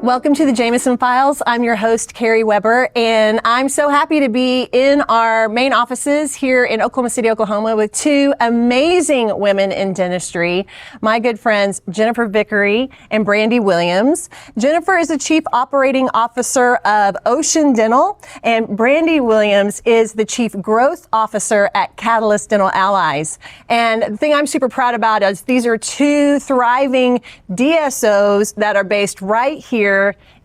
Welcome to the Jameson Files. I'm your host, Carrie Weber, and I'm so happy to be in our main offices here in Oklahoma City, Oklahoma, with two amazing women in dentistry, my good friends, Jennifer Vickery and Brandy Williams. Jennifer is the Chief Operating Officer of Ocean Dental, and Brandy Williams is the Chief Growth Officer at Catalyst Dental Allies. And the thing I'm super proud about is these are two thriving DSOs that are based right here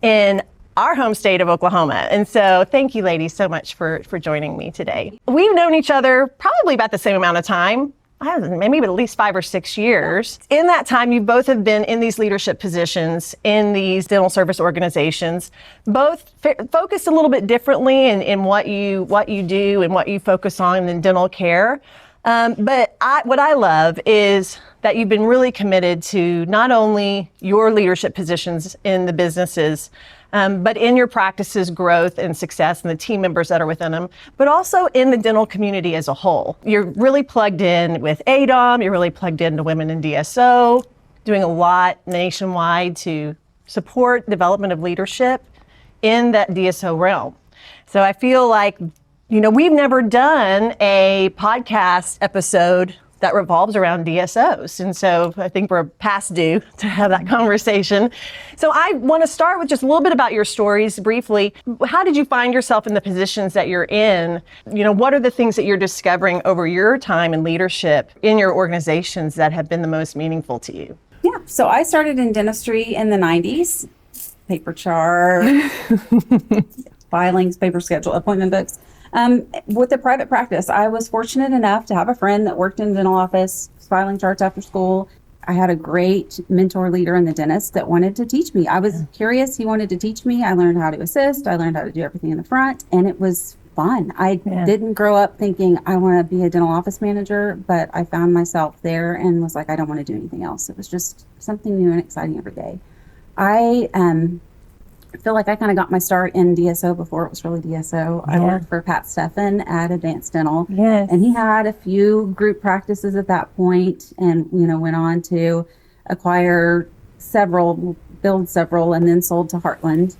in our home state of Oklahoma. And so thank you ladies so much for joining me today. We've known each other probably about the same amount of time, maybe at least 5 or 6 years. In that time, you both have been in these leadership positions in these dental service organizations, both focused a little bit differently in what you do and what you focus on in dental care. But what I love is that you've been really committed to not only your leadership positions in the businesses, but in your practices' growth and success and the team members that are within them, but also in the dental community as a whole. You're really plugged in with ADOM, you're really plugged into women in DSO, doing a lot nationwide to support development of leadership in that DSO realm. So I feel like, we've never done a podcast episode that revolves around DSOs. And so I think we're past due to have that conversation. So I want to start with just a little bit about your stories briefly. How did you find yourself in the positions that you're in? What are the things that you're discovering over your time in leadership in your organizations that have been the most meaningful to you? Yeah, so I started in dentistry in the 90s. Paper chart, filings, paper schedule, appointment books. With the private practice, I was fortunate enough to have a friend that worked in the dental office, filing charts after school. I had a great mentor leader in the dentist that wanted to teach me. I was curious. He wanted to teach me. I learned how to assist. I learned how to do everything in the front, and it was fun. I didn't grow up thinking I want to be a dental office manager, but I found myself there and was like, I don't want to do anything else. It was just something new and exciting every day. I feel like I kind of got my start in DSO before it was really DSO. I worked for Pat Steffen at Advanced Dental. Yes. And he had a few group practices at that point and, went on to acquire several, build several, and then sold to Heartland.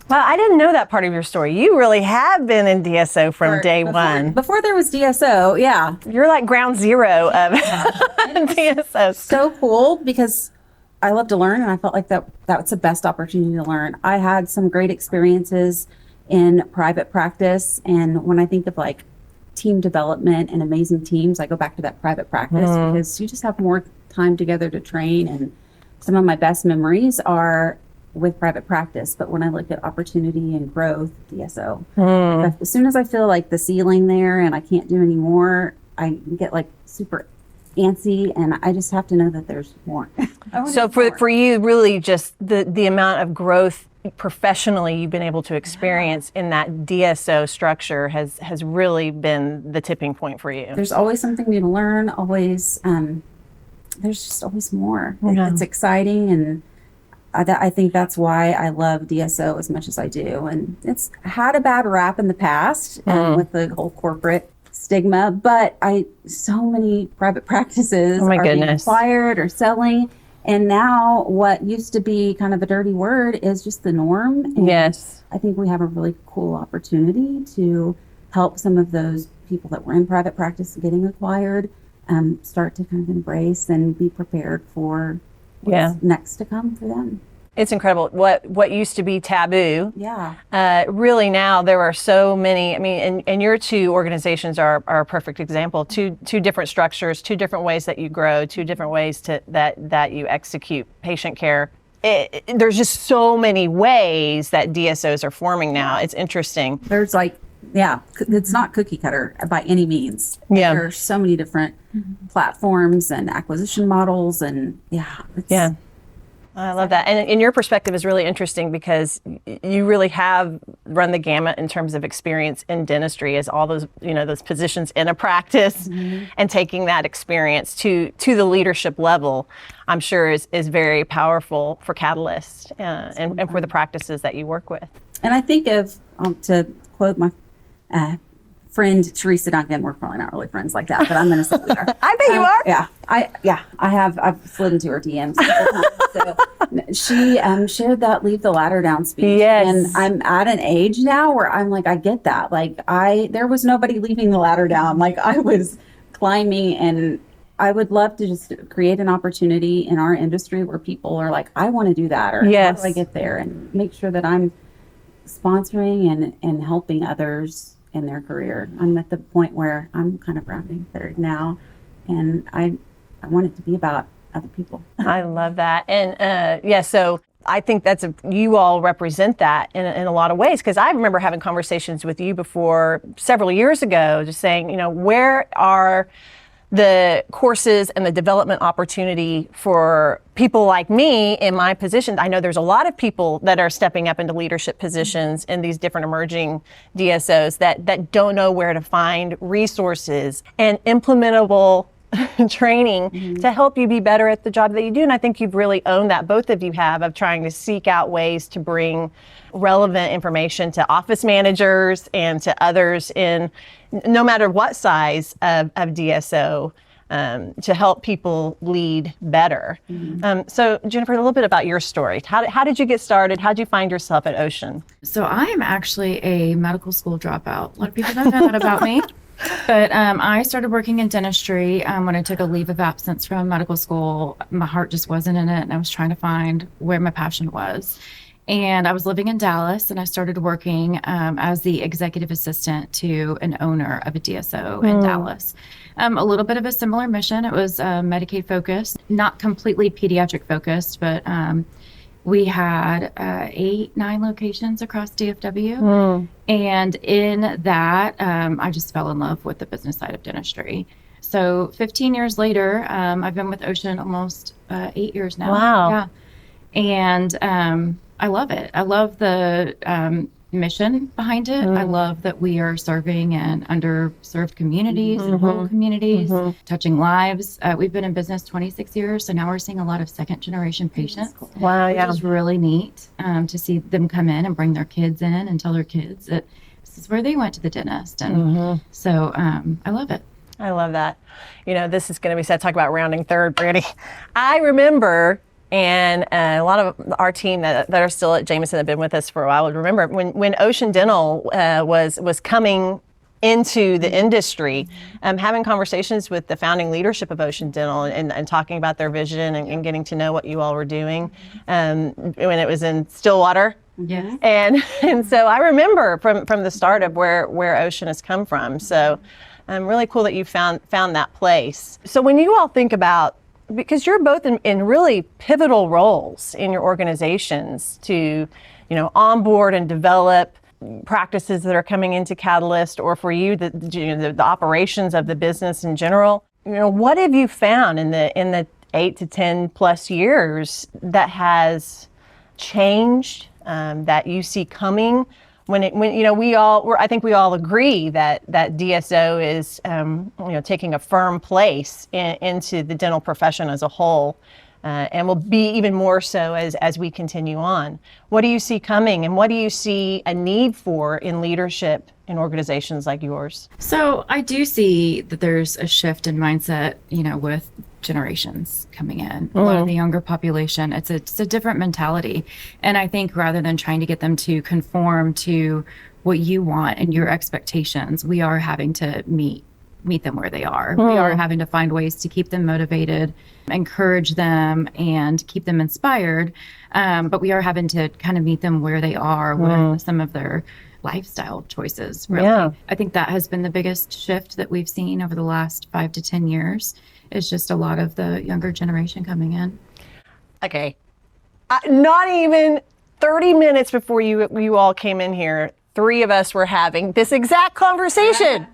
Well, I didn't know that part of your story. You really have been in DSO from day one. Before there was DSO, yeah. You're like ground zero of DSO. So cool because I love to learn, and I felt like that's the best opportunity to learn. I had some great experiences in private practice, and when I think of like team development and amazing teams, I go back to that private practice because you just have more time together to train, and some of my best memories are with private practice. But when I look at opportunity and growth, DSO, as soon as I feel like the ceiling there and I can't do any more, I get like super antsy, and I just have to know that there's more. So for you, really just the amount of growth professionally you've been able to experience in that DSO structure has really been the tipping point for you. There's always something new to learn, always, there's just always more. It's exciting, and I think that's why I love DSO as much as I do. And it's had a bad rap in the past with the whole corporate stigma, but so many private practices are being acquired or selling, and now what used to be kind of a dirty word is just the norm. And I think we have a really cool opportunity to help some of those people that were in private practice getting acquired start to kind of embrace and be prepared for what's next to come for them. It's incredible. What used to be taboo. Yeah. Really now there are so many. I mean, and your two organizations are a perfect example. Two different structures, two different ways that you grow, two different ways that you execute patient care. There's just so many ways that DSOs are forming now. It's interesting. There's it's not cookie cutter by any means. Yeah. There are so many different platforms and acquisition models, and I love that. And your perspective is really interesting because you really have run the gamut in terms of experience in dentistry as all those, those positions in a practice and taking that experience to the leadership level, I'm sure is very powerful for Catalyst and for the practices that you work with. And I think of, to quote my friend Teresa Duncan. We're probably not really friends like that, but I'm going to say we are. I bet you are. I've slid into her DMs. So she shared that leave the ladder down speech. Yes. And I'm at an age now where I'm like, I get that. Like there was nobody leaving the ladder down. Like I was climbing, and I would love to just create an opportunity in our industry where people are like, I want to do that, or how do I get there, and make sure that I'm sponsoring and helping others in their career. I'm at the point where I'm kind of rounding third now, and I want it to be about other people. I love that. And so I think you all represent that in a lot of ways, because I remember having conversations with you before several years ago, just saying, where are the courses and the development opportunity for people like me in my position? I know there's a lot of people that are stepping up into leadership positions in these different emerging DSOs that don't know where to find resources and implementable training to help you be better at the job that you do. And I think you've really owned that, both of you have, of trying to seek out ways to bring relevant information to office managers and to others in no matter what size of DSO, to help people lead better. So Jennifer, a little bit about your story. How did you get started? How did you find yourself at Ocean? So I am actually a medical school dropout. A lot of people don't know that about me. But I started working in dentistry when I took a leave of absence from medical school. My heart just wasn't in it, and I was trying to find where my passion was. And I was living in Dallas, and I started working as the executive assistant to an owner of a DSO in Dallas. A little bit of a similar mission. It was Medicaid focused, not completely pediatric focused, but we had 8-9 locations across DFW. And in that, I just fell in love with the business side of dentistry. So 15 years later, I've been with Ocean almost 8 years now. Wow. Yeah. And I love it. I love the mission behind it. I love that we are serving in underserved communities and rural communities, touching lives. We've been in business 26 years, so now we're seeing a lot of second generation patients. Wow, yeah. Which is really neat to see them come in and bring their kids in and tell their kids that this is where they went to the dentist. And so I love it. I love that. This is going to be sad. Talk about rounding third, Brandy. I remember, and a lot of our team that are still at Jameson have been with us for a while would remember when Ocean Dental was coming into the industry, having conversations with the founding leadership of Ocean Dental and talking about their vision and getting to know what you all were doing when it was in Stillwater. Yeah. And so I remember from the start of where Ocean has come from. So really cool that you found that place. So when you all think about, because you're both in really pivotal roles in your organizations to, onboard and develop practices that are coming into Catalyst, or for you, the operations of the business in general. What have you found in the 8 to 10 plus years that has changed, that you see coming? I think we all agree that DSO is, taking a firm place into the dental profession as a whole, and will be even more so as we continue on. What do you see coming, and what do you see a need for in leadership in organizations like yours? So I do see that there's a shift in mindset, with generations coming in. A lot of the younger population, it's a different mentality. And I think rather than trying to get them to conform to what you want and your expectations, we are having to meet them where they are. We are having to find ways to keep them motivated, encourage them, and keep them inspired. But we are having to kind of meet them where they are with some of their lifestyle choices, really. Yeah. I think that has been the biggest shift that we've seen over the last 5 to 10 years, is just a lot of the younger generation coming in. Okay. Not even 30 minutes before you all came in here, 3 of us were having this exact conversation.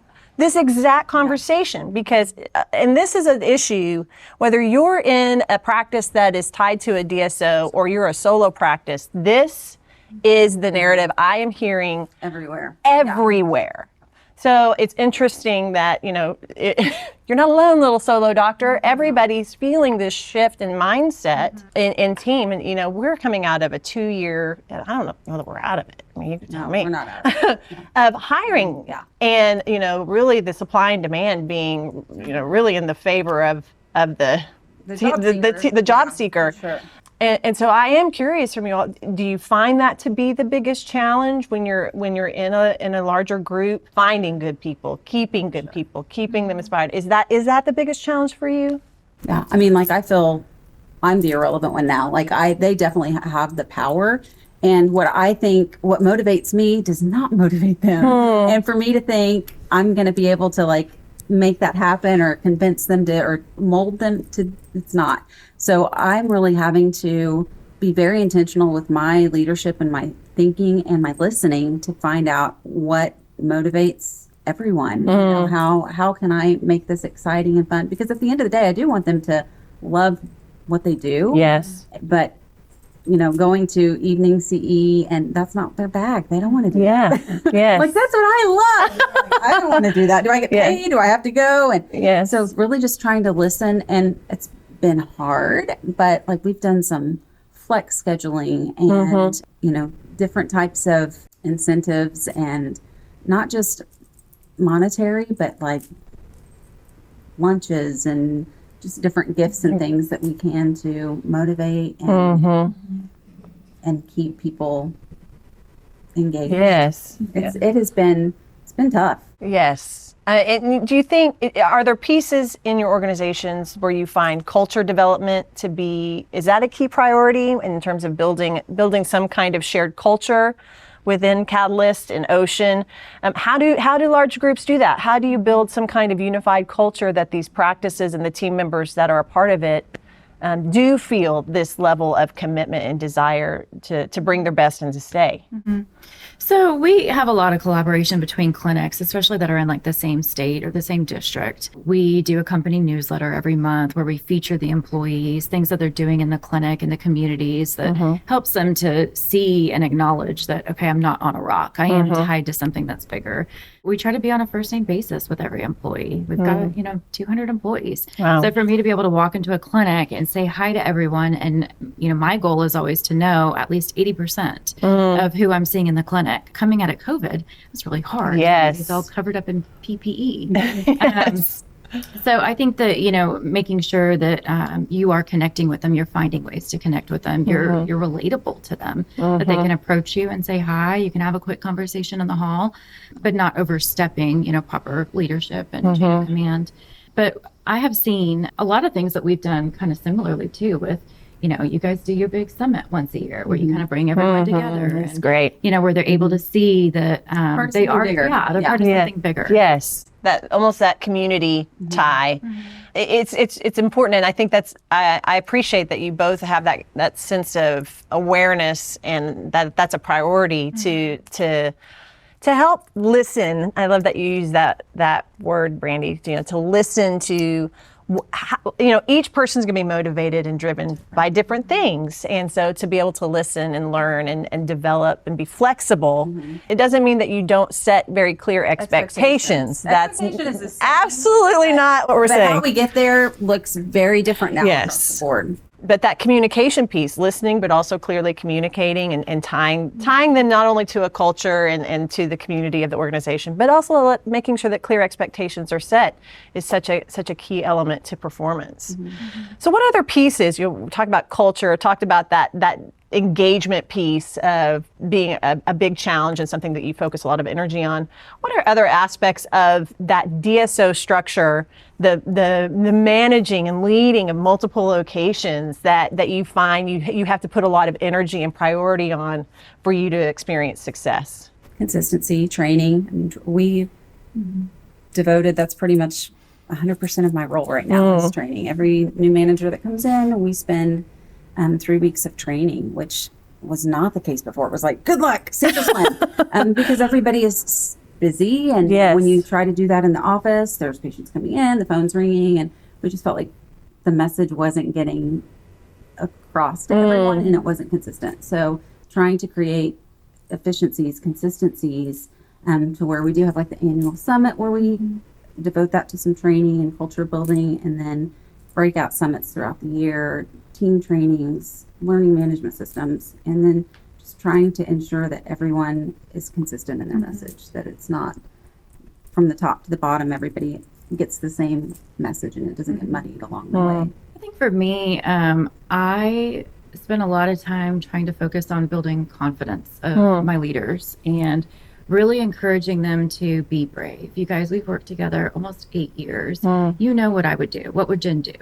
Because, and this is an issue, whether you're in a practice that is tied to a DSO or you're a solo practice, this is the narrative I am hearing everywhere. Yeah. So it's interesting that, you're not alone, little solo doctor. Everybody's feeling this shift in mindset in team. And, we're coming out of a 2-year, I don't know that we're out of it. I mean, you can tell me. We're not out of it. Of hiring. Yeah. And, really the supply and demand being, really in the favor of the job seeker. For sure. And so I am curious from you all, do you find that to be the biggest challenge when you're in a larger group, finding good people, keeping good people, keeping them inspired? Is that the biggest challenge for you? Yeah. I mean, like, I feel I'm the irrelevant one now. Like, they definitely have the power. And what motivates me does not motivate them. And for me to think I'm going to be able to, like, make that happen or convince them to, or mold them to, it's not. So I'm really having to be very intentional with my leadership and my thinking and my listening to find out what motivates everyone. How can I make this exciting and fun? Because at the end of the day, I do want them to love what they do. Yes. But going to evening CE, and that's not their bag. They don't want to do that. Yes. Like, that's what I love. Like, I don't want to do that. Do I get paid? Do I have to go? And so really just trying to listen, and it's been hard, but like, we've done some flex scheduling and, different types of incentives, and not just monetary, but like lunches and just different gifts and things that we can to motivate and keep people engaged. Yes. It's been tough. Yes. And do you think, are there pieces in your organizations where you find culture development to be, is that a key priority in terms of building some kind of shared culture within Catalyst and Ocean? How do large groups do that? How do you build some kind of unified culture that these practices and the team members that are a part of it do feel this level of commitment and desire to bring their best and to stay? So we have a lot of collaboration between clinics, especially that are in like the same state or the same district. We do a company newsletter every month where we feature the employees, things that they're doing in the clinic and the communities that helps them to see and acknowledge that, okay, I'm not on a rock. I am tied to something that's bigger. We try to be on a first name basis with every employee. We've got, 200 employees. Wow. So for me to be able to walk into a clinic and say hi to everyone, and, my goal is always to know at least 80% of who I'm seeing in the clinic. Coming out of COVID, it's really hard. Yes. It's all covered up in PPE. So I think that, making sure that you are connecting with them, you're finding ways to connect with them, you're relatable to them, that they can approach you and say hi, you can have a quick conversation in the hall, but not overstepping, proper leadership and chain of command. But I have seen a lot of things that we've done kind of similarly too with, you guys do your big summit once a year where you kind of bring everyone together. That's great. Where they're able to see that they are bigger. they're part of something bigger. Yes, that community tie. It's important, and I think I appreciate that you both have that sense of awareness, and that's a priority to help listen. I love that you use that word, Brandy. To listen to. Each person's going to be motivated and driven by different things. And so to be able to listen and learn and develop and be flexible, it doesn't mean that you don't set very clear expectations. That's absolutely not what we're saying. How we get there looks very different now across the board. But that communication piece, listening, but also clearly communicating and tying them not only to a culture and to the community of the organization, but also making sure that clear expectations are set is such a key element to performance. So what other pieces, you talked about culture, talked about that engagement piece of being a big challenge and something that you focus a lot of energy on. What are other aspects of that DSO structure, the managing and leading of multiple locations that you find you have to put a lot of energy and priority on for you to experience success? Consistency, training. I mean, we devoted, that's pretty much 100% of my role right now is training. Every new manager that comes in, we spend 3 weeks of training, which was not the case before. It was like, good luck, save this one. Because everybody is busy. And when you try to do that in the office, there's patients coming in, the phone's ringing, and we just felt like the message wasn't getting across to everyone and it wasn't consistent. So trying to create efficiencies, consistencies, to where we do have like the annual summit where we devote that to some training and culture building, and then breakout summits throughout the year, team trainings, learning management systems, and then just trying to ensure that everyone is consistent in their message, that it's not from the top to the bottom, everybody gets the same message and it doesn't get muddied along the way. I think for me, I spend a lot of time trying to focus on building confidence of my leaders and really encouraging them to be brave. You guys, we've worked together almost 8 years. You know what I would do. What would Jen do?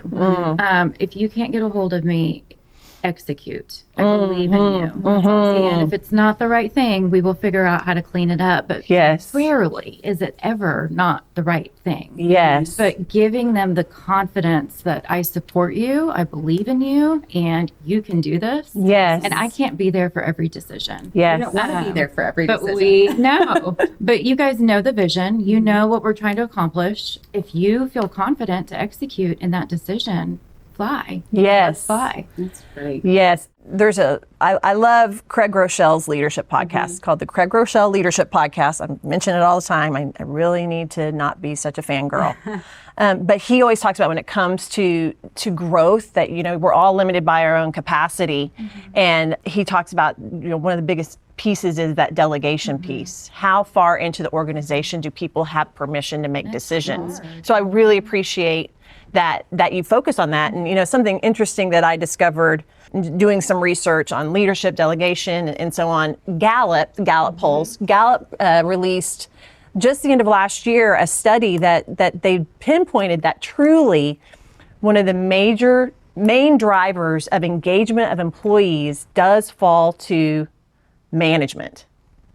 If you can't get a hold of me, execute. I believe in you. And if it's not the right thing, we will figure out how to clean it up. But rarely is it ever not the right thing. But giving them the confidence that I support you, I believe in you, and you can do this. And I can't be there for every decision. You don't want to be there for every decision. But we know. But you guys know the vision. You know what we're trying to accomplish. If you feel confident to execute in that decision, fly. Fly. That's great. I love Craig Rochelle's leadership podcast called the Craig Rochelle Leadership Podcast. I mention it all the time. I really need to not be such a fangirl. But he always talks about when it comes to growth that, we're all limited by our own capacity. And he talks about, one of the biggest pieces is that delegation piece. How far into the organization do people have permission to make decisions? So I really appreciate that you focus on that. And, something interesting that I discovered doing some research on leadership, delegation, and so on, Gallup polls, Gallup released just the end of last year a study that they pinpointed that truly one of the main drivers of engagement of employees does fall to management.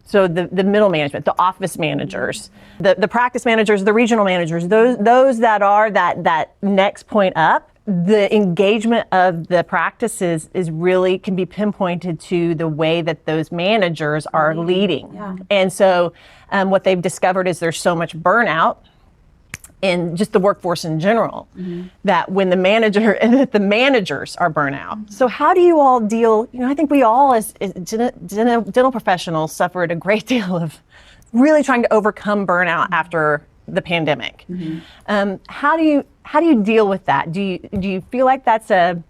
So the middle management, the office managers, the practice managers, the regional managers, those that are that next point up, the engagement of the practices can be pinpointed to the way that those managers are leading. And so what they've discovered is there's so much burnout in just the workforce in general, that when the managers are burnout. So how do you all deal, I think we all as dental professionals suffered a great deal of really trying to overcome burnout after the pandemic. How do you deal with that? Do you feel like that's an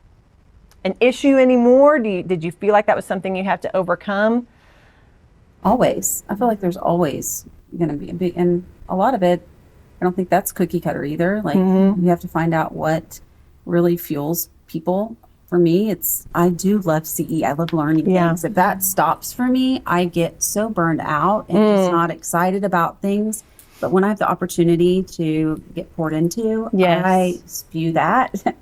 issue anymore? Did you feel like that was something you have to overcome? Always. I feel like there's always going to be a big, and a lot of it, I don't think that's cookie cutter either. Like you have to find out what really fuels people. For me, I do love CE. I love learning things. If that stops for me, I get so burned out and just not excited about things. But when I have the opportunity to get poured into, I spew that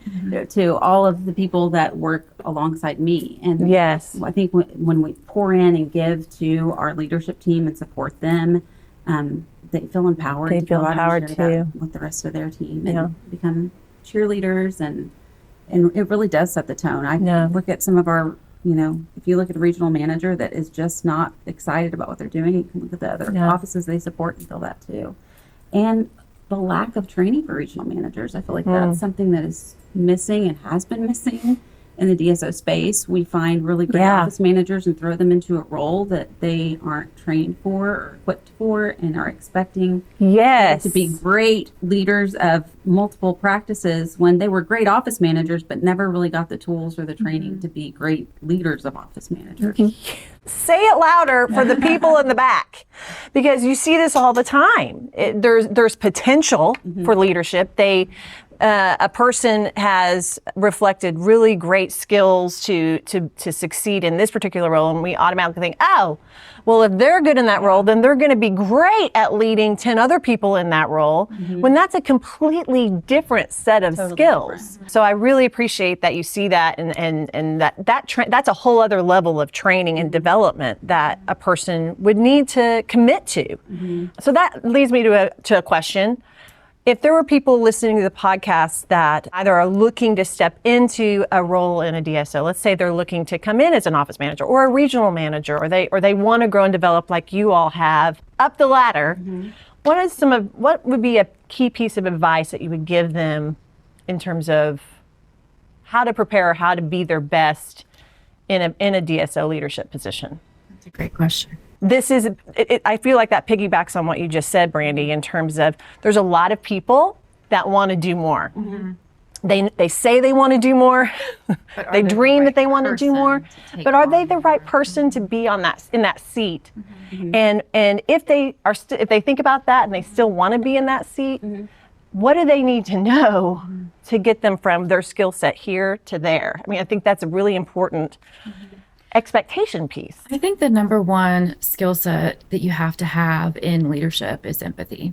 to all of the people that work alongside me. And I think when we pour in and give to our leadership team and support them, they feel empowered. They feel empowered too with the rest of their team and become cheerleaders, and it really does set the tone. I look at some of our, if you look at a regional manager that is just not excited about what they're doing, you can look at the other offices they support and feel that too. And the lack of training for regional managers, I feel like that's something that is missing and has been missing in the DSO space. We find really great office managers and throw them into a role that they aren't trained for or equipped for, and are expecting to be great leaders of multiple practices when they were great office managers but never really got the tools or the training to be great leaders of office managers. Say it louder for the people in the back, because you see this all the time. There's potential for leadership. A person has reflected really great skills to succeed in this particular role, and we automatically think, oh, well, if they're good in that role, then they're going to be great at leading 10 other people in that role, when that's a completely different set of skills. Different. So I really appreciate that you see that, and that's a whole other level of training and development that a person would need to commit to. So that leads me to a question. If there were people listening to the podcast that either are looking to step into a role in a DSO, let's say they're looking to come in as an office manager or a regional manager, or they want to grow and develop like you all have up the ladder, what would be a key piece of advice that you would give them in terms of how to prepare, how to be their best in a DSO leadership position? That's a great question. I feel like that piggybacks on what you just said, Brandy, in terms of there's a lot of people that want to do more. They say they want to do more. They dream that they want to do more. But are they the right person to be in that seat? And if they think about that and they still want to be in that seat, what do they need to know to get them from their skill set here to there? I mean, I think that's a really important expectation piece. I think the number one skill set that you have to have in leadership is empathy.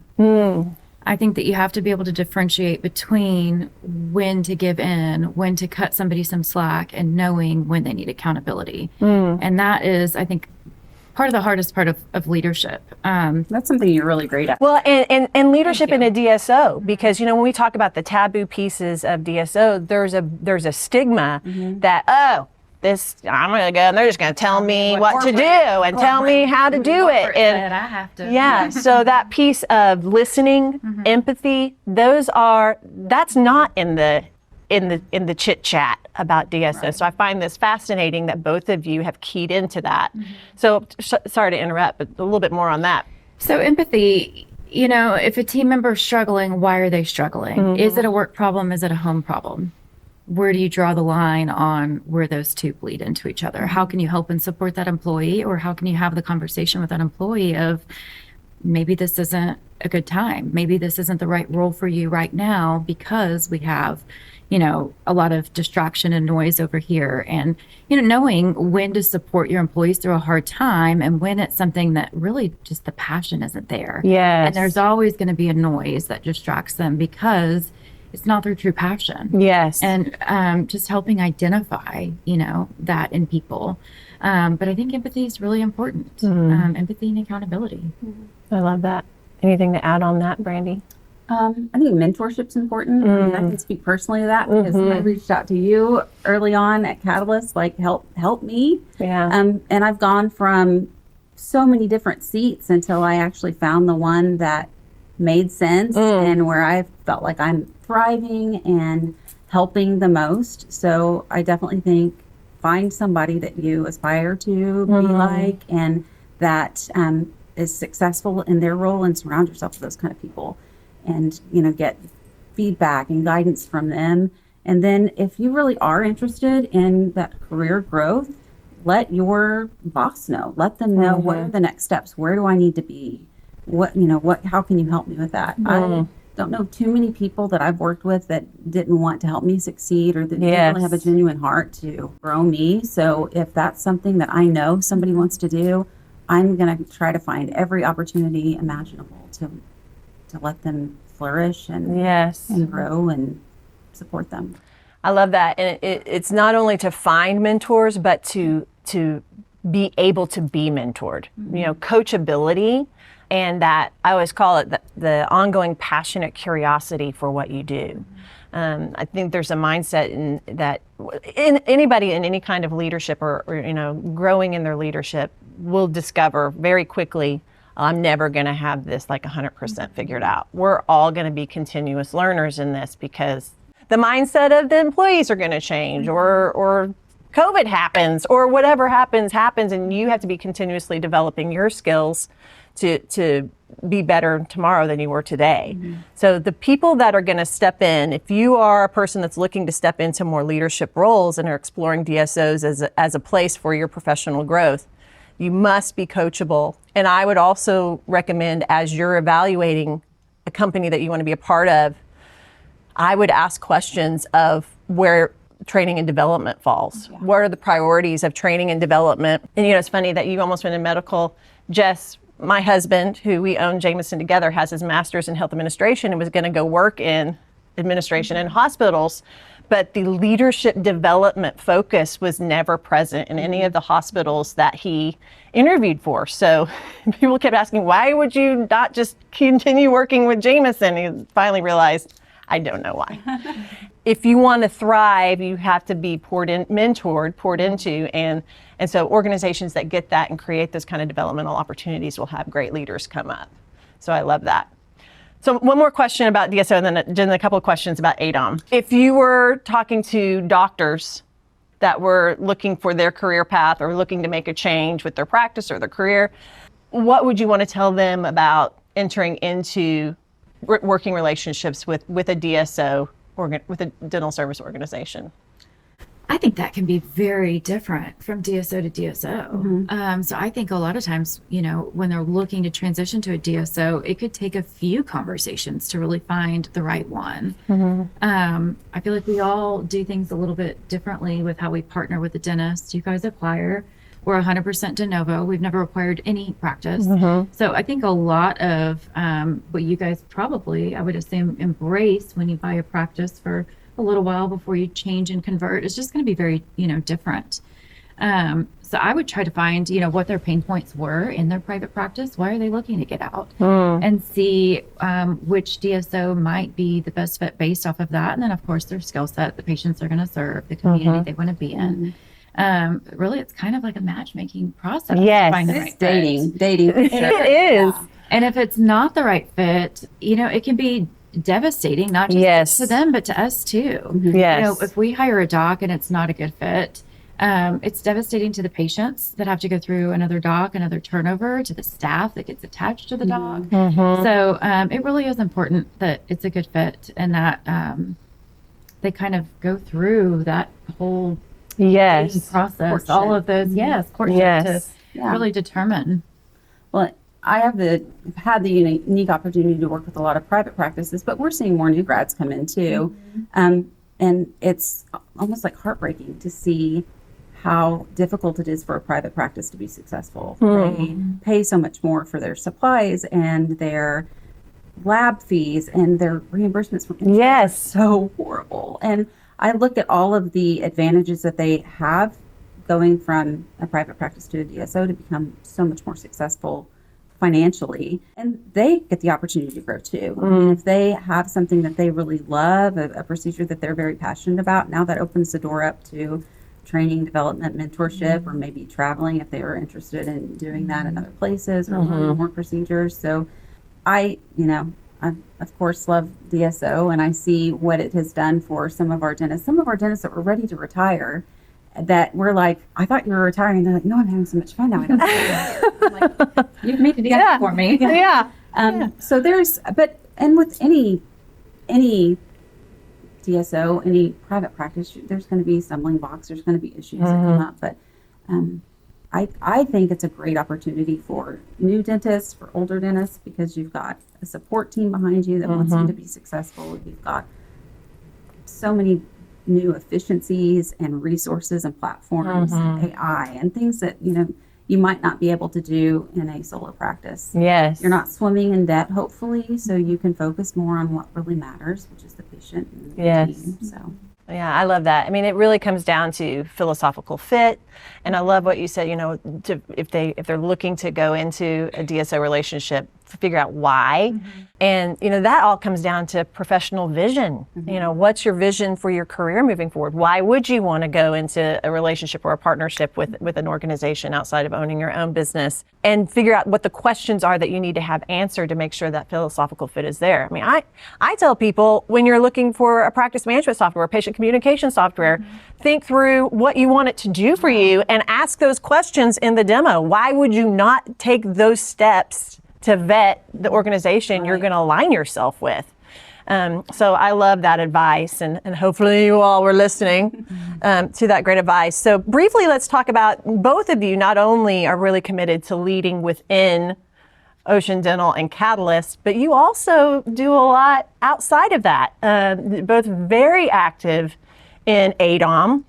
I think that you have to be able to differentiate between when to give in, when to cut somebody some slack, and knowing when they need accountability. And that is, I think, part of the hardest part of leadership. That's something you're really great at. Well, and leadership in a DSO, because, you know, when we talk about the taboo pieces of DSO, there's a stigma that, I'm going to go and they're just going to tell me what to do and tell me how to do it. And I have to. Yeah. So that piece of listening, empathy, that's not in the chit chat about DSO. Right. So I find this fascinating that both of you have keyed into that. So sorry to interrupt, but a little bit more on that. So empathy, you know, if a team member is struggling, why are they struggling? Is it a work problem? Is it a home problem? Where do you draw the line on where those two bleed into each other? How can you help and support that employee, or how can you have the conversation with that employee of maybe this isn't a good time, maybe this isn't the right role for you right now because we have, you know, a lot of distraction and noise over here, and, you know, knowing when to support your employees through a hard time and when it's something that really just the passion isn't there. Yes. And there's always going to be a noise that distracts them because it's not their true passion. Yes. And just helping identify, you know, that in people. But I think empathy is really important. Empathy and accountability. I love that. Anything to add on that, Brandy? I think mentorship's important. I mean, I can speak personally to that because I reached out to you early on at Catalyst, like help me. Yeah. And I've gone from so many different seats until I actually found the one that made sense and where I felt like I'm thriving and helping the most. So I definitely think find somebody that you aspire to be like and that is successful in their role, and surround yourself with those kind of people, and, you know, get feedback and guidance from them. And then if you really are interested in that career growth, let your boss know. Let them know what are the next steps. Where do I need to be? How can you help me with that? I don't know too many people that I've worked with that didn't want to help me succeed, or that didn't really have a genuine heart to grow me. So if that's something that I know somebody wants to do, I'm going to try to find every opportunity imaginable to let them flourish and grow and support them. I love that. And it's not only to find mentors, but to be able to be mentored. You know, coachability. And that, I always call it the ongoing passionate curiosity for what you do. I think there's a mindset in anybody in any kind of leadership or, you know, growing in their leadership will discover very quickly, I'm never going to have this like 100% figured out. We're all going to be continuous learners in this because the mindset of the employees are going to change, or COVID happens, or whatever happens, and you have to be continuously developing your skills to be better tomorrow than you were today. So the people that are going to step in, if you are a person that's looking to step into more leadership roles and are exploring DSOs as a place for your professional growth, you must be coachable. And I would also recommend, as you're evaluating a company that you want to be a part of, I would ask questions of where training and development falls. What are the priorities of training and development? And, you know, it's funny that you almost went in medical. Jess, my husband, who we own Jameson together, has his master's in health administration and was going to go work in administration in hospitals. But the leadership development focus was never present in any of the hospitals that he interviewed for. So people kept asking, why would you not just continue working with Jameson? He finally realized, I don't know why. If you want to thrive, you have to be poured into, and so organizations that get that and create those kind of developmental opportunities will have great leaders come up. So I love that. So one more question about DSO, and then a couple of questions about ADOM. If you were talking to doctors that were looking for their career path or looking to make a change with their practice or their career, what would you want to tell them about entering into working relationships with a DSO, with a dental service organization? I think that can be very different from DSO to DSO. So I think a lot of times, when they're looking to transition to a DSO, it could take a few conversations to really find the right one. I feel like we all do things a little bit differently with how we partner with the dentist. You guys acquire. We're 100% de novo. We've never acquired any practice. So I think a lot of what you guys probably, I would assume, embrace when you buy a practice for a little while before you change and convert, it's just going to be very, different. So I would try to find, what their pain points were in their private practice. Why are they looking to get out? And see which DSO might be the best fit based off of that. And then, of course, their skill set, the patients they're going to serve, the community they want to be in. Really, it's kind of like a matchmaking process. Yes, to find the right dating. It is. And if it's not the right fit, it can be devastating, not just to them, but to us too. Yes. If we hire a doc and it's not a good fit, it's devastating to the patients that have to go through another doc, another turnover, to the staff that gets attached to the doc. So it really is important that it's a good fit and that they kind of go through that whole process, courtship. all of those, courtship to really determine. Well, I have had the unique opportunity to work with a lot of private practices, but we're seeing more new grads come in too. And it's almost like heartbreaking to see how difficult it is for a private practice to be successful. They pay so much more for their supplies and their lab fees and their reimbursements from insurance are so horrible. And I look at all of the advantages that they have going from a private practice to a DSO to become so much more successful financially, and they get the opportunity to grow too. I mean, if they have something that they really love, a procedure that they're very passionate about, now that opens the door up to training, development, mentorship, or maybe traveling if they were interested in doing that in other places or learning more procedures. So I of course love DSO, and I see what it has done for some of our dentists that were ready to retire, that we're like, I thought you were retiring. And they're like, no, I'm having so much fun now. I don't I'm like, you've made it easy for me. So and with any DSO, any private practice, there's going to be stumbling blocks. There's going to be issues that come up. But I think it's a great opportunity for new dentists, for older dentists, because you've got a support team behind you that wants you to be successful. You've got so many new efficiencies and resources and platforms, AI and things that you might not be able to do in a solo practice. You're not swimming in debt, hopefully, so you can focus more on what really matters, which is the patient and the team. So yeah, I love that. I mean, it really comes down to philosophical fit, and I love what you said. If they're looking to go into a DSO relationship, to figure out why, and that all comes down to professional vision. What's your vision for your career moving forward? Why would you want to go into a relationship or a partnership with an organization outside of owning your own business, and figure out what the questions are that you need to have answered to make sure that philosophical fit is there. I mean, I tell people, when you're looking for a practice management software, patient communication software, think through what you want it to do for you and ask those questions in the demo. Why would you not take those steps to vet the organization you're going to align yourself with? So I love that advice, and hopefully you all were listening to that great advice. So briefly, let's talk about, both of you not only are really committed to leading within Ocean Dental and Catalyst, but you also do a lot outside of that, both very active in ADOM.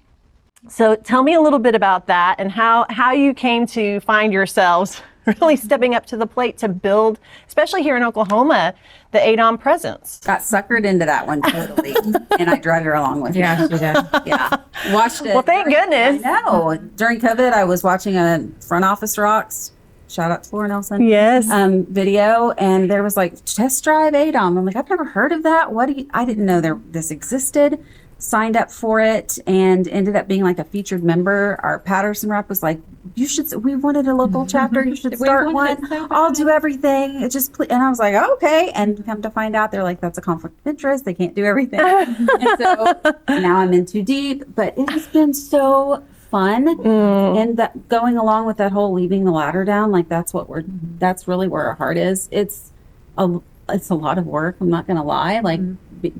So tell me a little bit about that and how you came to find yourselves really stepping up to the plate to build, especially here in Oklahoma, the ADOM presence. got suckered into that one totally, and I drug her along with me. Yeah, she did. Yeah, watched it. Well, thank goodness. I know. During COVID, I was watching a Front Office Rocks, shout out to Laura Nelson, video, and there was like, test drive ADOM. I'm like, I've never heard of that. I didn't know this existed. signed up for it and ended up being like a featured member. Our Patterson rep was like, we wanted a local chapter. You should start one. I'll do everything. It just, and I was like, okay. And come to find out, they're like, that's a conflict of interest. They can't do everything. And so now I'm in too deep, but it has been so fun. And that going along with that whole leaving the ladder down, like that's really where our heart is. It's a lot of work. I'm not going to lie. Like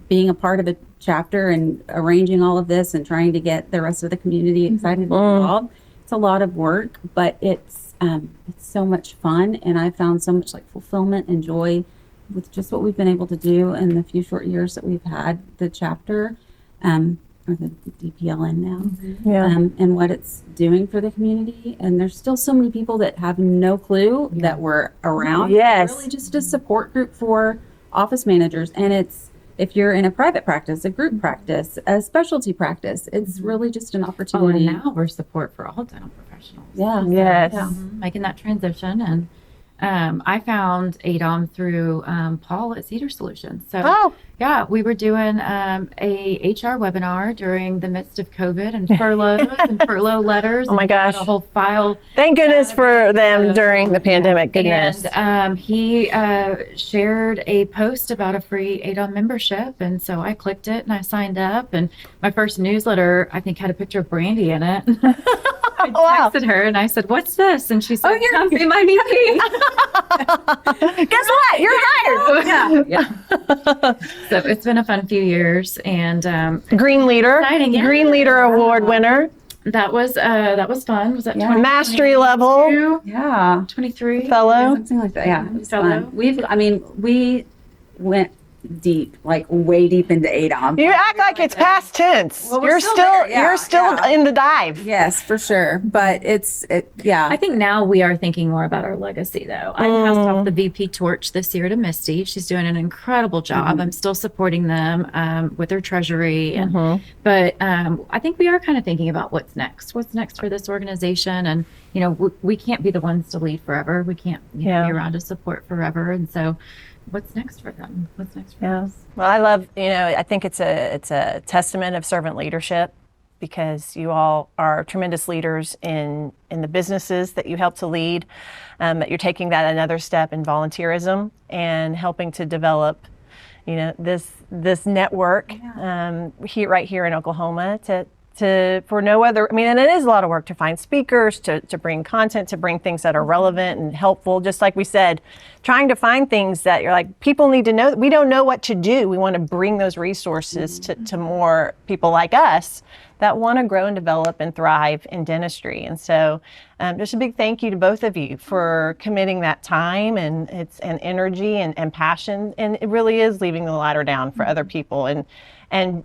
being a part of a chapter and arranging all of this and trying to get the rest of the community excited and involved. It's a lot of work, but it's so much fun, and I found so much like fulfillment and joy with just what we've been able to do in the few short years that we've had the chapter, or the DPLN now, and what it's doing for the community. And there's still so many people that have no clue that we're around. Yes, it's really just a support group for office managers, and it's. If you're in a private practice, a group practice, a specialty practice, it's really just an opportunity. And now we're support for all dental professionals. Yeah. Yes. Yeah. Making that transition. And I found ADOM through Paul at Cedar Solutions. So yeah, we were doing a HR webinar during the midst of COVID and furloughs and furlough letters. Oh my gosh. A whole file. Thank goodness for them during the pandemic. Goodness. And he shared a post about a free ADOM membership. And so I clicked it and I signed up. And my first newsletter, I think, had a picture of Brandy in it. I texted her and I said, "What's this?" And she said, "Come be my VP." Guess what? You're hired. Yeah. So it's been a fun few years, and Green Leader, exciting, yeah. Green Leader Award winner. That was fun. Was that Mastery level? Yeah. 23 fellow, something like that. Yeah, it was Fellow. fun. We went deep, like way deep into ADOM. You act like it's past tense. Well, we're you're still still there. Yeah, you're still in the dive. Yes, for sure. But yeah. I think now we are thinking more about our legacy, though. I passed off the VP torch this year to Misty. She's doing an incredible job. I'm still supporting them with their treasury. And, but I think we are kind of thinking about what's next. What's next for this organization? And, you know, we can't be the ones to lead forever. We can't be around to support forever. And so what's next for them? What's next for us? Well, I love, I think it's a testament of servant leadership, because you all are tremendous leaders in the businesses that you help to lead, that you're taking that another step in volunteerism and helping to develop, this network right here in Oklahoma for no other, and it is a lot of work to find speakers, to bring content, to bring things that are relevant and helpful. Just like we said, trying to find things that you're like, people need to know that we don't know what to do. We want to bring those resources to more people like us that want to grow and develop and thrive in dentistry. And so just a big thank you to both of you for committing that time and energy and passion. And it really is leaving the ladder down for other people. And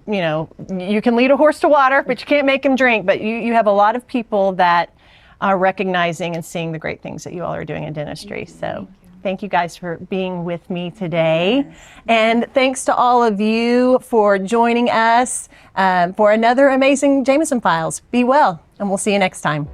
you can lead a horse to water, but you can't make him drink. But you have a lot of people that are recognizing and seeing the great things that you all are doing in dentistry. So thank you guys for being with me today. Yes. And thanks to all of you for joining us for another amazing Jameson Files. Be well, and we'll see you next time.